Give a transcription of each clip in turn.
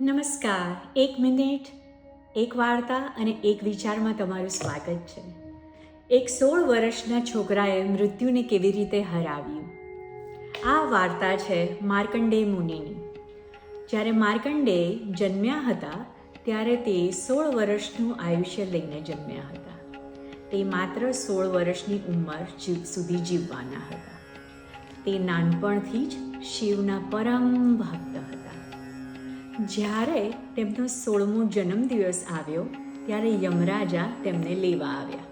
નમસ્કાર. 1 મિનિટ, એક વાર્તા અને એક વિચારમાં તમારું સ્વાગત છે. એક 16 વર્ષના છોકરાએ મૃત્યુને કેવી રીતે હરાવ્યું. આ વાર્તા છે માર્કંડેય મુનિની. જ્યારે માર્કંડેય જન્મ્યા હતા ત્યારે તે 16 વર્ષનું આયુષ્ય લઈને જન્મ્યા હતા. તે માત્ર 16 વર્ષની ઉંમર સુધી જીવવાના હતા. તે નાનપણથી જ શિવના પરમ ભક્ત હતા. જ્યારે તેમનો 16મો જન્મદિવસ આવ્યો ત્યારે યમરાજા તેમને લેવા આવ્યા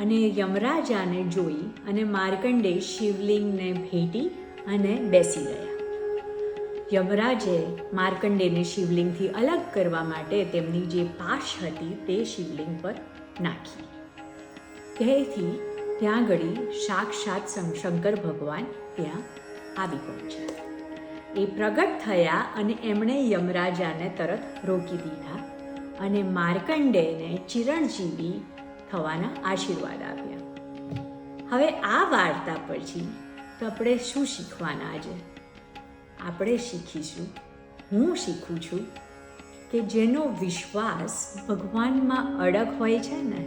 અને યમરાજાને જોઈ અને માર્કંડેય શિવલિંગને ભેટી અને બેસી ગયા. યમરાજે માર્કંડેયને શિવલિંગથી અલગ કરવા માટે તેમની જે પાશ હતી તે શિવલિંગ પર નાખી. તેથી ત્યાં ઘડી સાક્ષાત શંકર ભગવાન ત્યાં આવી પહોંચ્યા. એ પ્રગટ થયા અને એમણે યમરાજાને તરત રોકી દીધા અને માર્કંડેયને ચિરંજીવી થવાના આશીર્વાદ આપ્યા. હવે આ વાર્તા પછી તો આપણે શું શીખવાના આજે? આપણે શીખીશું, હું શીખું છું કે જેનો વિશ્વાસ ભગવાનમાં અડગ હોય છે ને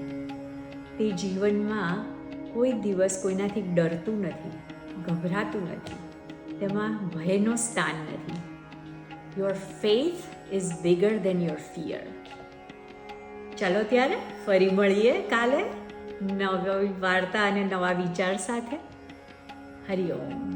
તે જીવનમાં કોઈ દિવસ કોઈનાથી ડરતું નથી, ગભરાતું નથી, તેમાં ભયનો સ્થાન નથી. Your faith is bigger than your fear. ચાલો ત્યારે ફરી મળીએ કાલે નવી વાર્તા અને નવા વિચાર સાથે. હરિઓમ.